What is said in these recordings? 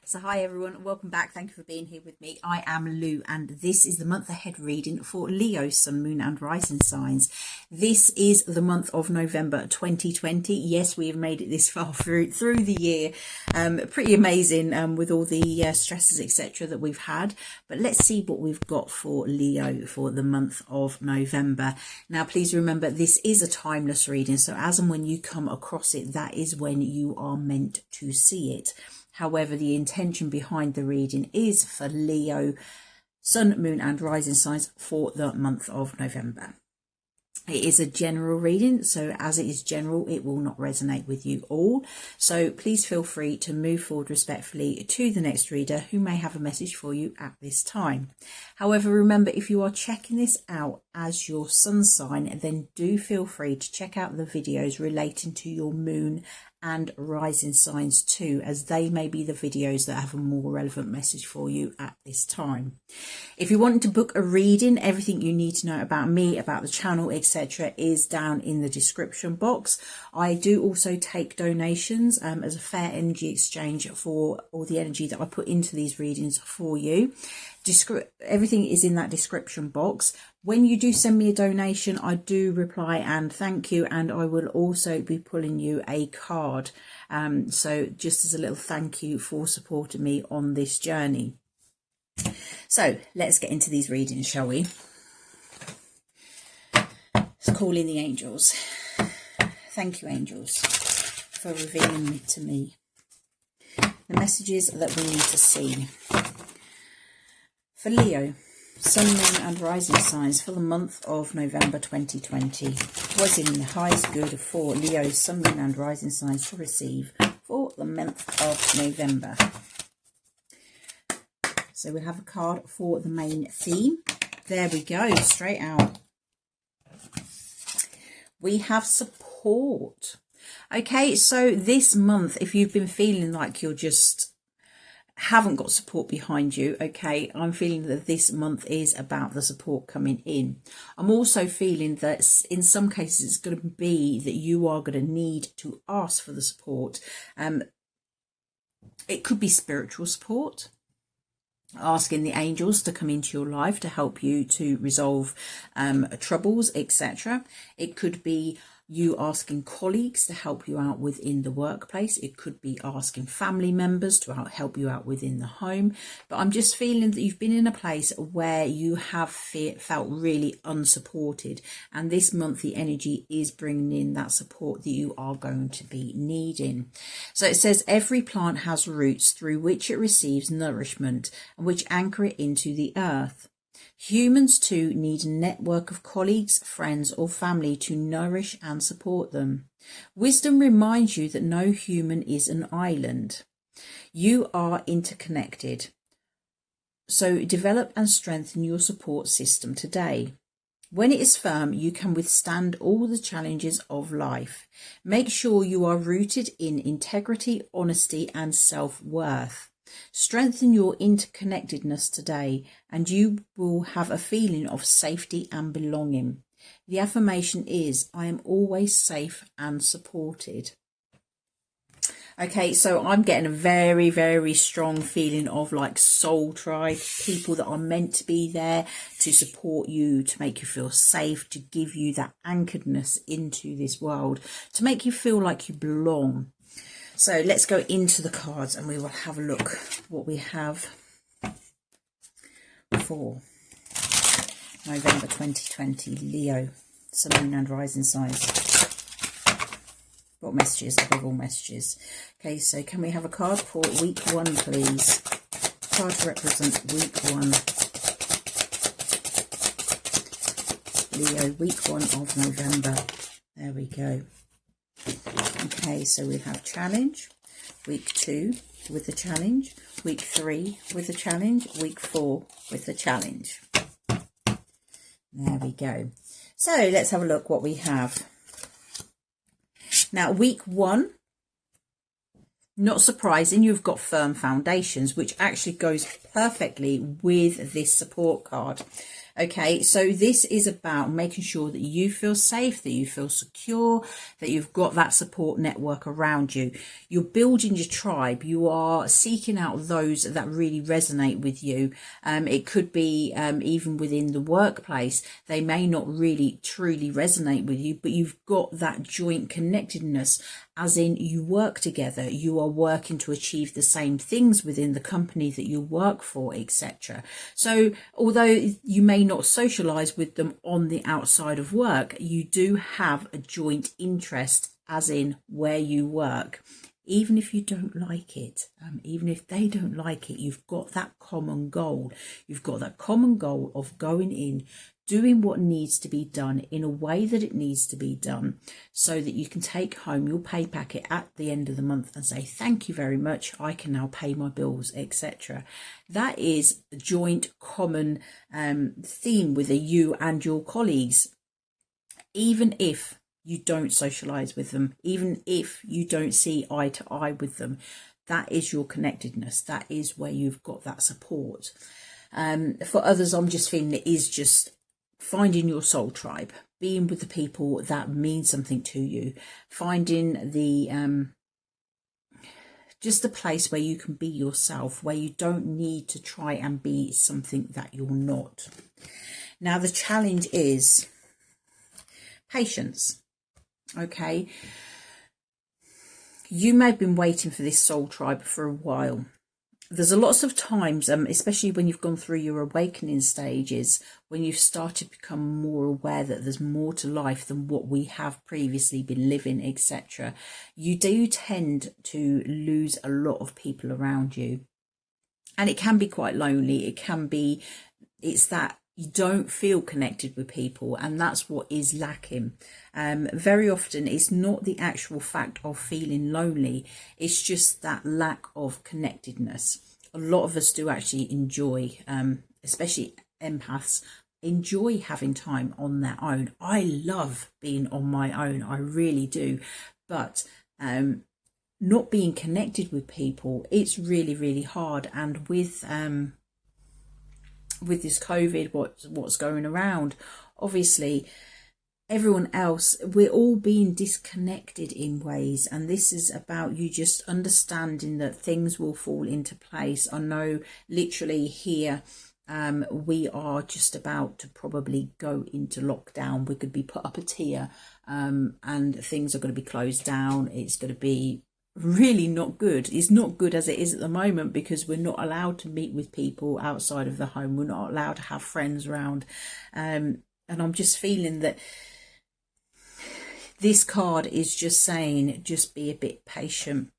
So hi everyone, welcome back. Thank you for being here with me. I am Lou and this is the month ahead reading for Leo, Sun, Moon and Rising signs. This is the month of November 2020. Yes, we have made it this far through the year. Pretty amazing with all the stresses etc. that we've had. But let's see what we've got for Leo for the month of November. Now please remember, this is a timeless reading, so as and when you come across it, that is when you are meant to see it. However, the intention behind the reading is for Leo, Sun, Moon and Rising signs for the month of November. It is a general reading, so as it is general, it will not resonate with you all. So please feel free to move forward respectfully to the next reader who may have a message for you at this time. However, remember, if you are checking this out as your sun sign, then do feel free to check out the videos relating to your moon and rising signs too, as they may be the videos that have a more relevant message for you at this time. If you want to book a reading, everything you need to know about me, about the channel, etc. is down in the description box. I do also take donations as a fair energy exchange for all the energy that I put into these readings for you. Everything is in that description box. When you do send me a donation, I do reply and thank you, and I will also be pulling you a card. So just as a little thank you for supporting me on this journey. So let's get into these readings, shall we? Let's call in the angels. Thank you, angels, for revealing it to me the messages that we need to see. For Leo, Sun, Moon and Rising signs for the month of November 2020. Was in the highest good for Leo, Sun, Moon and Rising signs to receive for the month of November. So we'll have a card for the main theme. There we go, straight out. We have support. Okay, so this month, if you've been feeling like you're just haven't got support behind you, okay, I'm feeling that this month is about the support coming in. I'm also feeling that in some cases it's going to be that you are going to need to ask for the support. It could be spiritual support, asking the angels to come into your life to help you to resolve troubles, etc. It could be you asking colleagues to help you out within the workplace. It could be asking family members to help you out within the home. But I'm just feeling that you've been in a place where you have felt really unsupported. And this month, the energy is bringing in that support that you are going to be needing. So it says, every plant has roots through which it receives nourishment and which anchor it into the earth. Humans too need a network of colleagues, friends or family to nourish and support them. Wisdom reminds you that no human is an island. You are interconnected. So develop and strengthen your support system today. When it is firm, you can withstand all the challenges of life. Make sure you are rooted in integrity, honesty and self-worth. Strengthen your interconnectedness today and you will have a feeling of safety and belonging. The affirmation is, I am always safe and supported. Okay, so I'm getting a very, very strong feeling of like soul tribe, people that are meant to be there to support you, to make you feel safe, to give you that anchoredness into this world, to make you feel like you belong. So let's go into the cards and we will have a look what we have for November 2020. Leo, Sun, Moon and Rising signs. What messages? Above all messages. Okay, so can we have a card for week 1, please? Card to represent week 1. Leo, week 1 of November. There we go. Okay, so we have challenge, week 2 with the challenge, week 3 with the challenge, week 4 with the challenge. There we go. So let's have a look what we have. Now, week 1, not surprising, you've got firm foundations, which actually goes perfectly with this support card. Okay, so this is about making sure that you feel safe, that you feel secure, that you've got that support network around you. You're building your tribe. You are seeking out those that really resonate with you. It could be even within the workplace. They may not really truly resonate with you, but you've got that joint connectedness, as in you work together, you are working to achieve the same things within the company that you work for, etc. So although you may not socialize with them on the outside of work, you do have a joint interest, as in where you work. Even if you don't like it, even if they don't like it, you've got that common goal. You've got that common goal of going in, doing what needs to be done in a way that it needs to be done, so that you can take home your pay packet at the end of the month and say, thank you very much, I can now pay my bills, etc. That is a joint common theme with you and your colleagues. Even if you don't socialize with them, even if you don't see eye to eye with them, that is your connectedness. That is where you've got that support. For others, I'm just feeling it is just finding your soul tribe, being with the people that mean something to you, finding the just a place where you can be yourself, where you don't need to try and be something that you're not. Now, the challenge is patience. Okay, you may have been waiting for this soul tribe for a while. There's a lots of times, especially when you've gone through your awakening stages, when you've started to become more aware that there's more to life than what we have previously been living, etc. You do tend to lose a lot of people around you. And it can be quite lonely. It can be, it's that you don't feel connected with people, and that's what is lacking. Very often it's not the actual fact of feeling lonely, it's just that lack of connectedness. A lot of us do actually enjoy, especially empaths, enjoy having time on their own. I love being on my own, I really do, but not being connected with people, it's really, really hard. And with this COVID, what's going around, obviously everyone else, we're all being disconnected in ways, and this is about you just understanding that things will fall into place. I know literally here we are just about to probably go into lockdown. We could be put up a tier and things are going to be closed down. It's going to be really not good. It's not good as it is at the moment, because we're not allowed to meet with people outside of the home. We're not allowed to have friends around. And I'm just feeling that this card is just saying, just be a bit patient.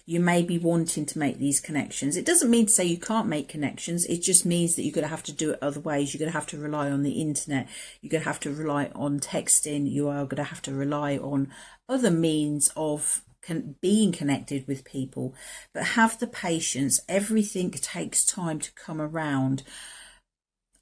You may be wanting to make these connections. It doesn't mean to say you can't make connections. It just means that you're going to have to do it other ways. You're going to have to rely on the internet. You're going to have to rely on texting. You are going to have to rely on other means of being connected with people. But have the patience. Everything takes time to come around.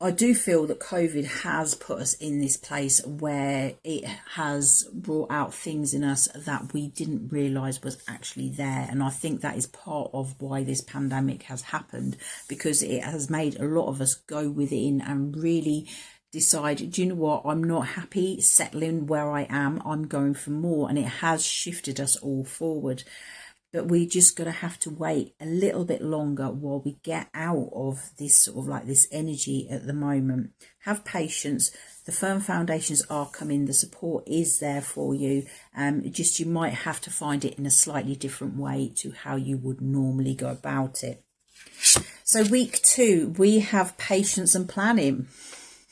I do feel that COVID has put us in this place where it has brought out things in us that we didn't realise was actually there. And I think that is part of why this pandemic has happened, because it has made a lot of us go within and really decide, do you know what, I'm not happy settling where I am, I'm going for more. And it has shifted us all forward. But we just got to have to wait a little bit longer while we get out of this sort of like this energy at the moment. Have patience. The firm foundations are coming. The support is there for you. Just you might have to find it in a slightly different way to how you would normally go about it. So week 2, we have patience and planning.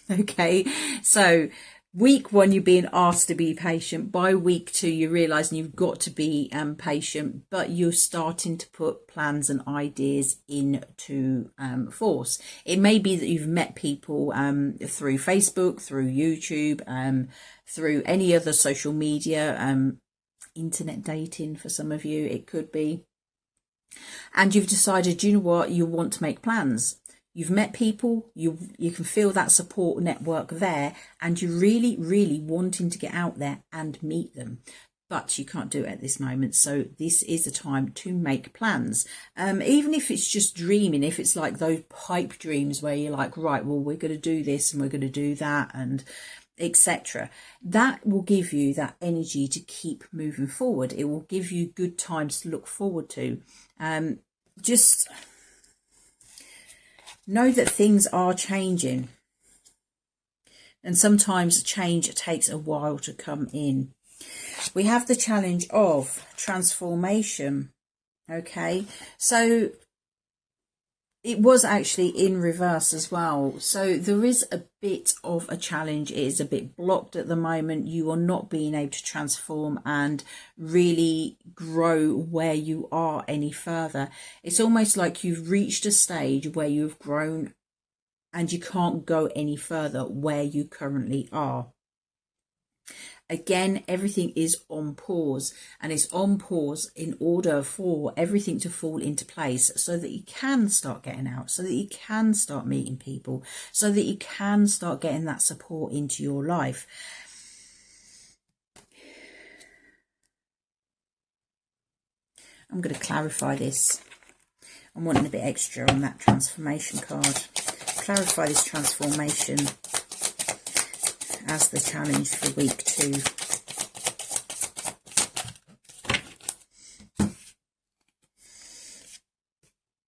Okay, so week 1, you're being asked to be patient. By week 2, you're realising you've got to be patient, but you're starting to put plans and ideas into force. It may be that you've met people through Facebook, through YouTube, through any other social media, internet dating for some of you, it could be. And you've decided, you know what, you want to make plans. You've met people, you can feel that support network there, and you're really, really wanting to get out there and meet them. but you can't do it at this moment. So this is a time to make plans. Even if it's just dreaming, if it's like those pipe dreams where you're like, right, well, we're going to do this and we're going to do that and etc. That will give you that energy to keep moving forward. It will give you good times to look forward to. Just know that things are changing. And sometimes change takes a while to come in. We have the challenge of transformation. Okay, so it was actually in reverse as well. So there is a bit of a challenge. It is a bit blocked at the moment. You are not being able to transform and really grow where you are any further. It's almost like you've reached a stage where you've grown and you can't go any further where you currently are. Again, everything is on pause, and it's on pause in order for everything to fall into place so that you can start getting out, so that you can start meeting people, so that you can start getting that support into your life. I'm going to clarify this. I'm wanting a bit extra on that transformation card. Clarify this transformation as the challenge for week 2.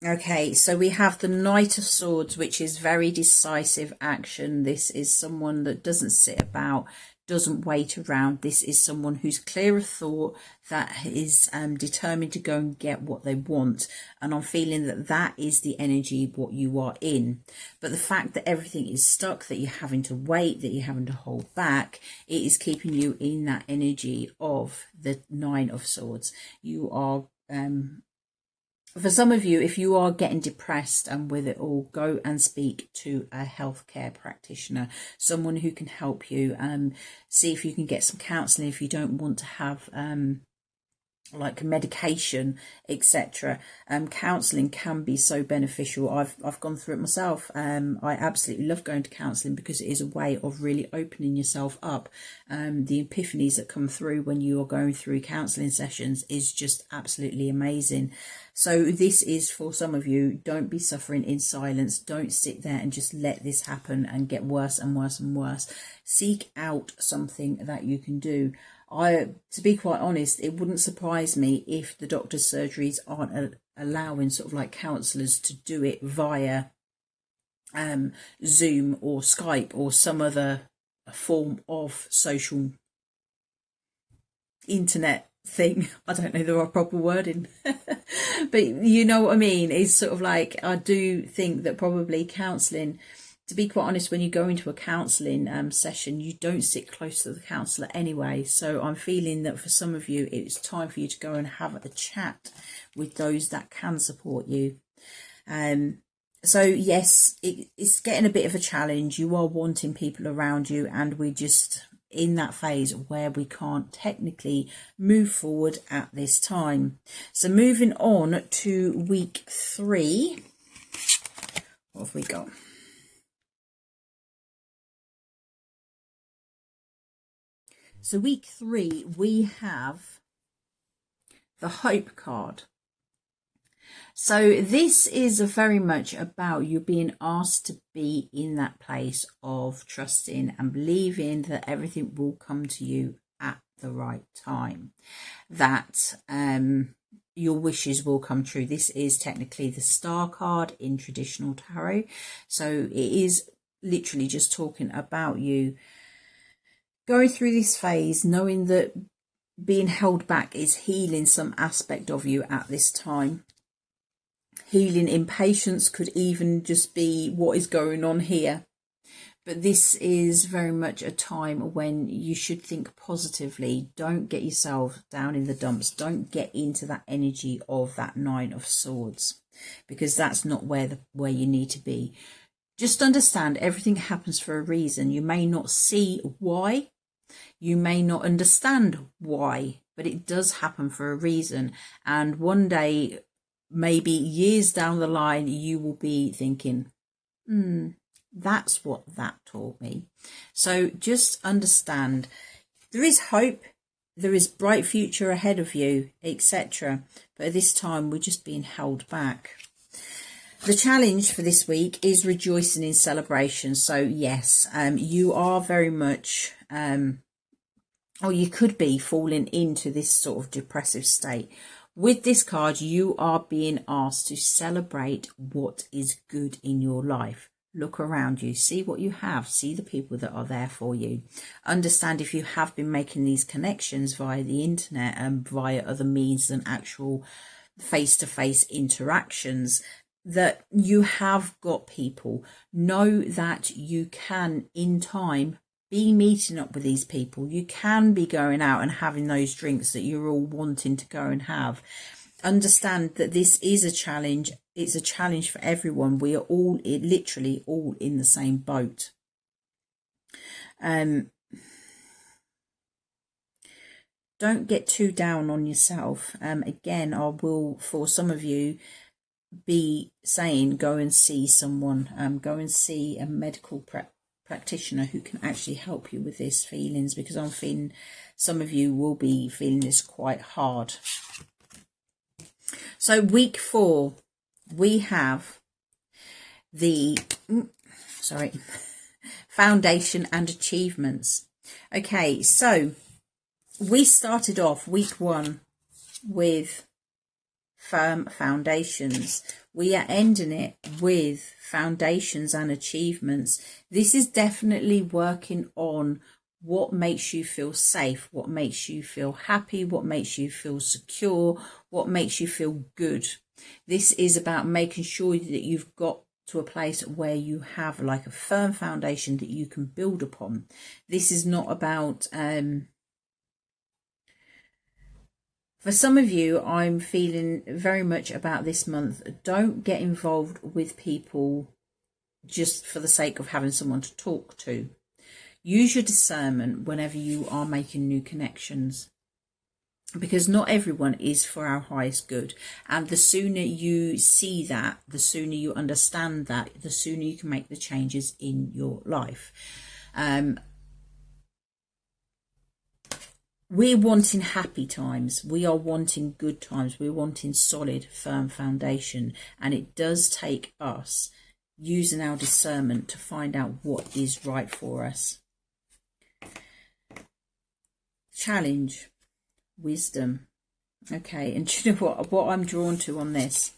Okay, so we have the Knight of Swords, which is very decisive action. This is someone that doesn't sit about, doesn't wait around. This is someone who's clear of thought, that is determined to go and get what they want. And I'm feeling that that is the energy what you are in. But the fact that everything is stuck, that you're having to wait, that you're having to hold back, it is keeping you in that energy of the Nine of Swords. You are for some of you, if you are getting depressed and with it all, go and speak to a healthcare practitioner, someone who can help you. See if you can get some counselling if you don't want to have like medication, etc. Counselling can be so beneficial. I've gone through it myself. I absolutely love going to counselling because it is a way of really opening yourself up. The epiphanies that come through when you are going through counselling sessions is just absolutely amazing. So this is for some of you. Don't be suffering in silence. Don't sit there and just let this happen and get worse and worse and worse. Seek out something that you can do. To be quite honest, it wouldn't surprise me if the doctor's surgeries aren't allowing sort of like counsellors to do it via Zoom or Skype or some other form of social internet thing. I don't know the proper wording, but you know what I mean. It's sort of like, I do think that probably counselling, to be quite honest, when you go into a counselling session, you don't sit close to the counsellor anyway. So I'm feeling that for some of you, it's time for you to go and have a chat with those that can support you. So yes, it's getting a bit of a challenge. You are wanting people around you, and we're just in that phase where we can't technically move forward at this time. So moving on to week 3, what have we got? So week 3, we have the Hope card. So this is very much about you being asked to be in that place of trusting and believing that everything will come to you at the right time, that your wishes will come true. This is technically the Star card in traditional tarot. So it is literally just talking about you going through this phase, knowing that being held back is healing some aspect of you at this time. Healing impatience could even just be what is going on here. But this is very much a time when you should think positively. Don't get yourself down in the dumps. Don't get into that energy of that Nine of Swords, because that's not where you need to be. Just understand everything happens for a reason. You may not see why. You may not understand why, but it does happen for a reason. And one day, maybe years down the line, you will be thinking, that's what that taught me. So just understand there is hope, there is bright future ahead of you, etc. But at this time, we're just being held back. The challenge for this week is rejoicing in celebration. So yes, you are very much, or you could be falling into this sort of depressive state. With this card, you are being asked to celebrate what is good in your life. Look around you, see what you have, see the people that are there for you. Understand if you have been making these connections via the internet and via other means than actual face-to-face interactions, that you have got people. Know that you can, in time, be meeting up with these people. You can be going out and having those drinks that you're all wanting to go and have. Understand that this is a challenge. It's a challenge for everyone. We are all literally all in the same boat. Don't get too down on yourself. Again, I will, for some of you, be saying go and see someone. Go and see a medical practitioner who can actually help you with these feelings, because I'm feeling some of you will be feeling this quite hard. So week 4, we have the foundation and achievements. Okay, so we started off week 1 with firm foundations. We are ending it with foundations and achievements. This is definitely working on what makes you feel safe, what makes you feel happy, what makes you feel secure, what makes you feel good. This is about making sure that you've got to a place where you have like a firm foundation that you can build upon. This is not about for some of you, I'm feeling very much about this month, don't get involved with people just for the sake of having someone to talk to. Use your discernment whenever you are making new connections, because not everyone is for our highest good. And the sooner you see that, the sooner you understand that, the sooner you can make the changes in your life. We're wanting happy times. We are wanting good times. We're wanting solid, firm foundation. And it does take us using our discernment to find out what is right for us. Challenge, wisdom. Okay, and do you know what I'm drawn to on this?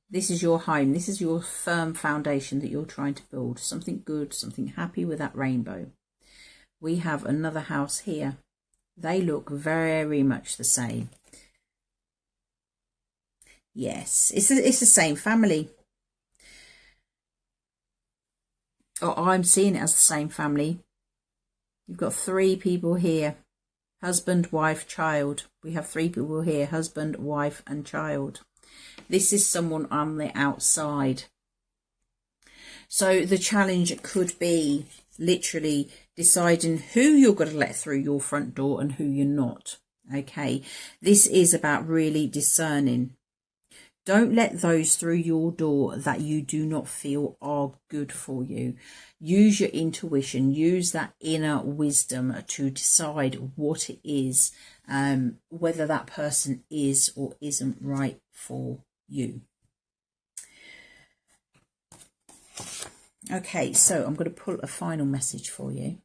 This is your home. This is your firm foundation that you're trying to build. Something good, something happy with that rainbow. We have another house here. They look very much the same. Yes, it's the same family. Oh, I'm seeing it as the same family. You've got 3 people here. Husband, wife, child. We have 3 people here. Husband, wife and child. This is someone on the outside. So the challenge could be literally deciding who you're going to let through your front door and who you're not. Okay, this is about really discerning. Don't let those through your door that you do not feel are good for you. Use your intuition, use that inner wisdom to decide what it is, whether that person is or isn't right for you. Okay, so I'm going to pull a final message for you.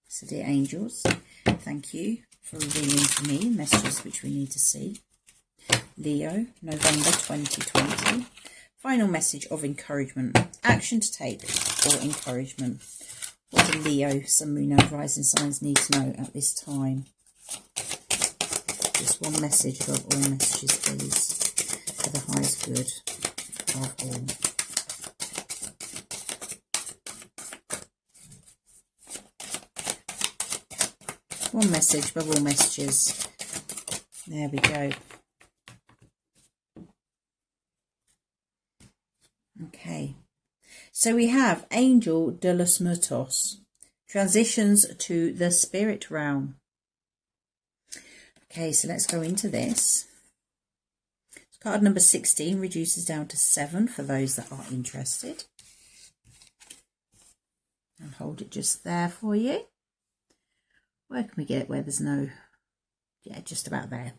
So dear angels, thank you for revealing to me messages which we need to see. Leo, November 2020. Final message of encouragement. Action to take or encouragement. What do Leo, Sun, Moon and Rising signs need to know at this time? Just one message above all messages, please, for the highest good of all. One message above all messages. There we go. Okay. So we have Angel de los Muertos. Transitions to the spirit realm. Okay, so let's go into this. Card number 16 reduces down to 7 for those that are interested. And hold it just there for you. Where can we get it where there's no... Yeah, just about there.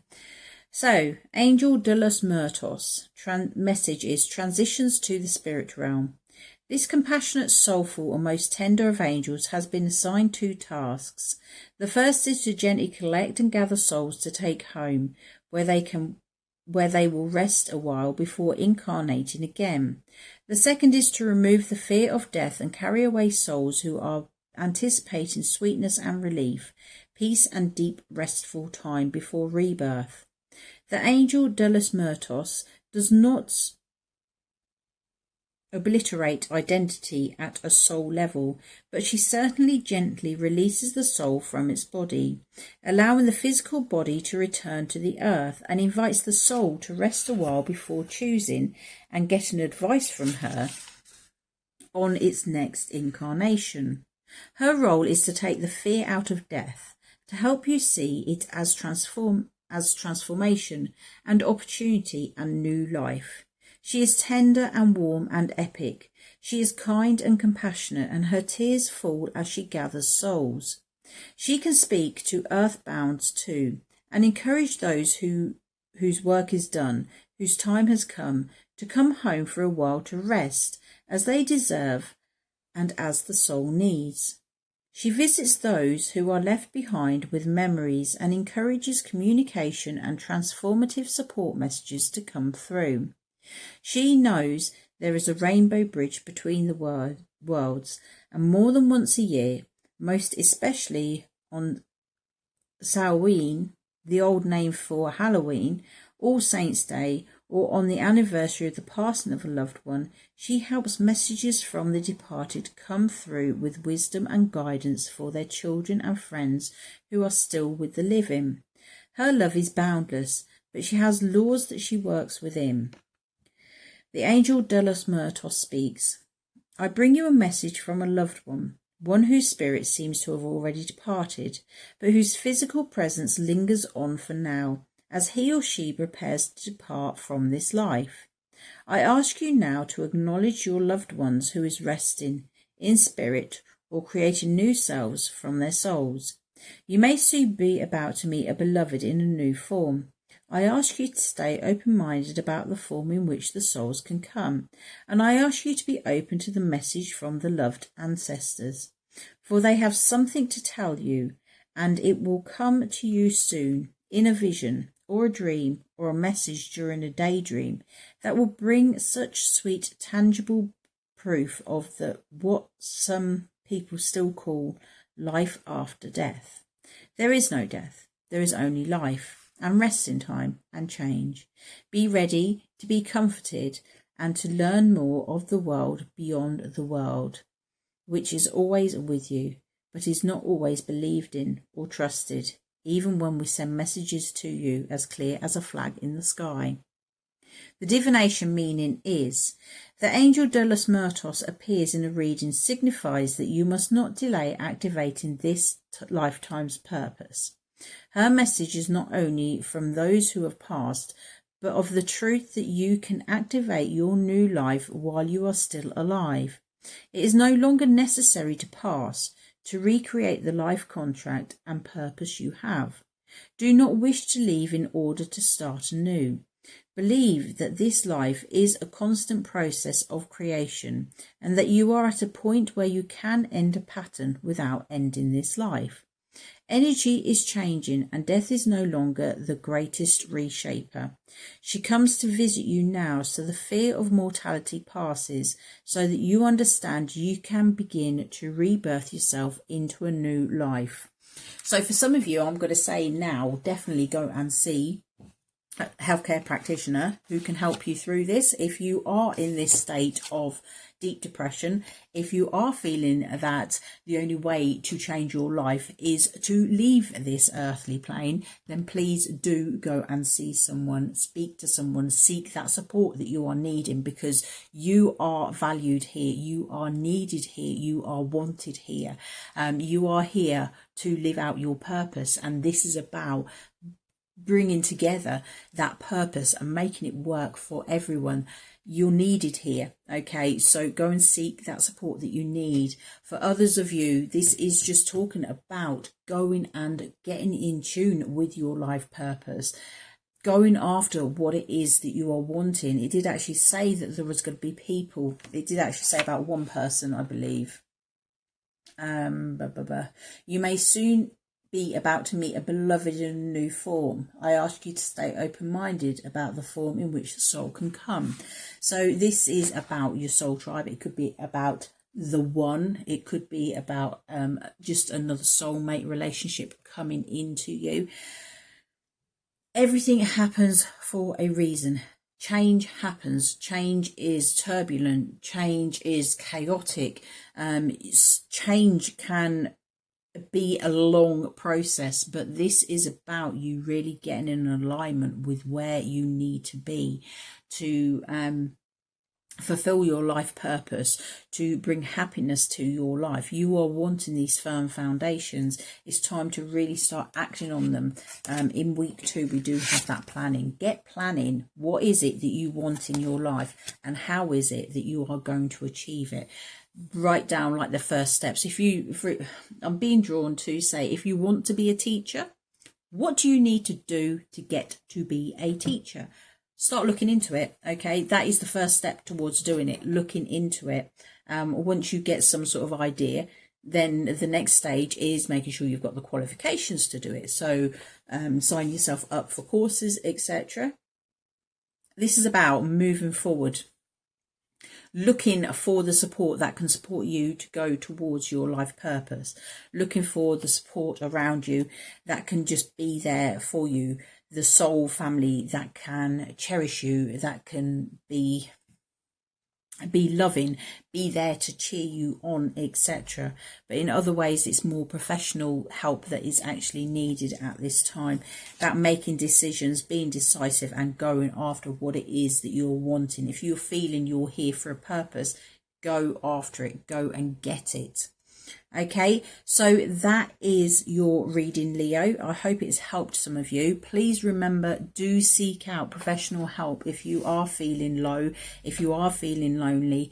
So, Angel de los Muertos. Message is transitions to the spirit realm. This compassionate, soulful, and most tender of angels has been assigned 2 tasks. The first is to gently collect and gather souls to take home, where they will rest a while before incarnating again. The second is to remove the fear of death and carry away souls who are anticipating sweetness and relief, peace and deep restful time before rebirth. The Angel de los Muertos does not obliterate identity at a soul level, but she certainly gently releases the soul from its body, allowing the physical body to return to the earth, and invites the soul to rest a while before choosing and getting advice from her on its next incarnation. Her role is to take the fear out of death, to help you see it as transformation and opportunity and new life. She is tender and warm and epic. She is kind and compassionate, and her tears fall as she gathers souls. She can speak to earthbounds too, and encourage those whose work is done, whose time has come, to come home for a while to rest, as they deserve and as the soul needs. She visits those who are left behind with memories and encourages communication and transformative support messages to come through. She knows there is a rainbow bridge between the worlds, and more than once a year, most especially on Samhain, the old name for Halloween, All Saints' Day, or on the anniversary of the passing of a loved one, she helps messages from the departed come through with wisdom and guidance for their children and friends who are still with the living. Her love is boundless, but she has laws that she works within. The Angel de los Muertos speaks. I bring you a message from a loved one whose spirit seems to have already departed, but whose physical presence lingers on for now, as he or she prepares to depart from this life. I ask you now to acknowledge your loved ones who is resting in spirit or creating new selves from their souls. You may soon be about to meet a beloved in a new form. I ask you to stay open-minded about the form in which the souls can come, and I ask you to be open to the message from the loved ancestors, for they have something to tell you, and it will come to you soon, in a vision, or a dream, or a message during a daydream, that will bring such sweet, tangible proof of what some people still call life after death. There is no death, there is only life, and rest in time and change. Be ready to be comforted and to learn more of the world beyond the world, which is always with you, but is not always believed in or trusted, even when we send messages to you as clear as a flag in the sky. The divination meaning is, the Angel de los Muertos appears in a reading signifies that you must not delay activating this lifetime's purpose. Her message is not only from those who have passed, but of the truth that you can activate your new life while you are still alive. It is no longer necessary to pass to recreate the life contract and purpose you have. Do not wish to leave in order to start anew. Believe that this life is a constant process of creation, and that you are at a point where you can end a pattern without ending this life. Energy is changing, and death is no longer the greatest reshaper. She comes to visit you now, so the fear of mortality passes, so that you understand you can begin to rebirth yourself into a new life. So for some of you, I'm going to say now, definitely go and see a healthcare practitioner who can help you through this. If you are in this state of deep depression, if you are feeling that the only way to change your life is to leave this earthly plane, then please do go and see someone, speak to someone, seek that support that you are needing, because you are valued here, you are needed here, you are wanted here. You are here to live out your purpose, and this is about bringing together that purpose and making it work for everyone. You're needed here. Okay, so go and seek that support that you need. For others of you, this is just talking about going and getting in tune with your life purpose, going after what it is that you are wanting. It did actually say that there was going to be people. It did actually say about one person, I believe. You may soon be about to meet a beloved in a new form. I ask you to stay open-minded about the form in which the soul can come. So this is about your soul tribe. It could be about the one. It could be about just another soulmate relationship coming into you. Everything happens for a reason. Change happens. Change is turbulent. Change is chaotic. Change can be a long process, but this is about you really getting in alignment with where you need to be to fulfill your life purpose, to bring happiness to your life. You are wanting these firm foundations. It's time to really start acting on them. In week 2, we do have that planning. Get planning. What is it that you want in your life, and how is it that you are going to achieve it? Write down like the first steps. I'm being drawn to say, if you want to be a teacher, what do you need to do to get to be a teacher? Start looking into it. Okay, that is the first step towards doing it, looking into it. Once you get some sort of idea, then the next stage is making sure you've got the qualifications to do it. So sign yourself up for courses, etc. This is about moving forward, looking for the support that can support you to go towards your life purpose, looking for the support around you that can just be there for you, the soul family that can cherish you, that can be loving, be there to cheer you on, etc. But in other ways, it's more professional help that is actually needed at this time, about making decisions, being decisive, and going after what it is that you're wanting. If you're feeling you're here for a purpose, go after it, go and get it. Okay, so that is your reading, Leo. I hope it's helped some of you. Please remember, do seek out professional help if you are feeling low, if you are feeling lonely.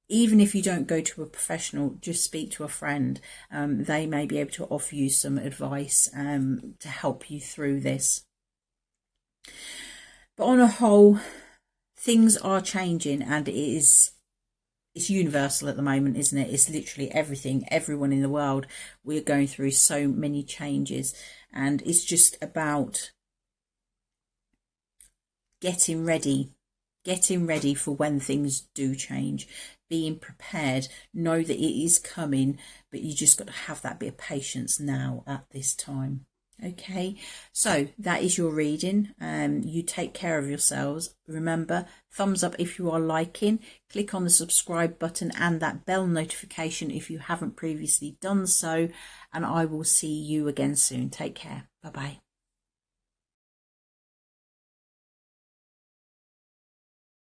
Even if you don't go to a professional, just speak to a friend. They may be able to offer you some advice to help you through this. But on a whole, things are changing, and it's universal at the moment, isn't it? It's literally everything, everyone in the world. We're going through so many changes, and it's just about getting ready for when things do change, being prepared. Know that it is coming, but you just got to have that bit of patience now at this time. Okay, so that is your reading. You take care of yourselves. Remember, thumbs up if you are liking, click on the subscribe button and that bell notification if you haven't previously done so, and I will see you again soon. Take care. Bye bye.